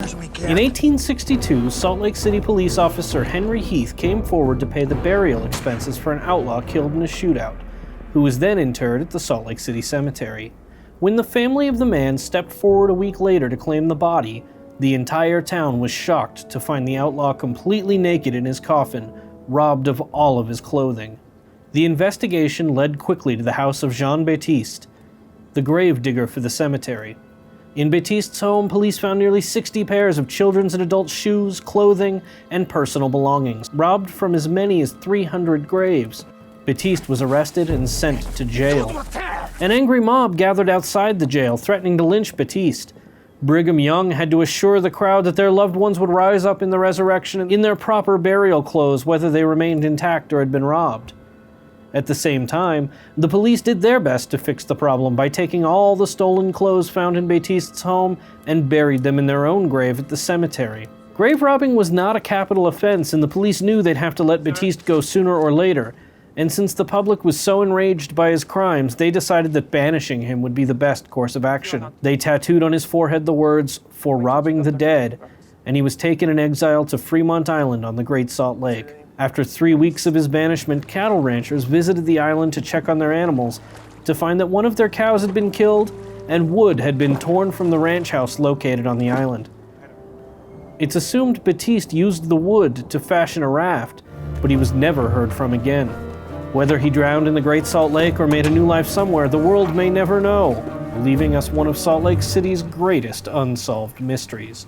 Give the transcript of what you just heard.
as we can. In 1862, Salt Lake City police officer Henry Heath came forward to pay the burial expenses for an outlaw killed in a shootout, who was then interred at the Salt Lake City Cemetery. When the family of the man stepped forward a week later to claim the body, the entire town was shocked to find the outlaw completely naked in his coffin, robbed of all of his clothing. The investigation led quickly to the house of Jean Baptiste, the grave digger for the cemetery. In Baptiste's home, police found nearly 60 pairs of children's and adult shoes, clothing, and personal belongings, robbed from as many as 300 graves. Baptiste was arrested and sent to jail. An angry mob gathered outside the jail, threatening to lynch Baptiste. Brigham Young had to assure the crowd that their loved ones would rise up in the resurrection in their proper burial clothes, whether they remained intact or had been robbed. At the same time, the police did their best to fix the problem by taking all the stolen clothes found in Baptiste's home and buried them in their own grave at the cemetery. Grave robbing was not a capital offense, and the police knew they'd have to let Baptiste go sooner or later, and since the public was so enraged by his crimes, they decided that banishing him would be the best course of action. They tattooed on his forehead the words, "For robbing the dead," and he was taken in exile to Fremont Island on the Great Salt Lake. After 3 weeks of his banishment, cattle ranchers visited the island to check on their animals, to find that one of their cows had been killed and wood had been torn from the ranch house located on the island. It's assumed Baptiste used the wood to fashion a raft, but he was never heard from again. Whether he drowned in the Great Salt Lake or made a new life somewhere, the world may never know, leaving us one of Salt Lake City's greatest unsolved mysteries.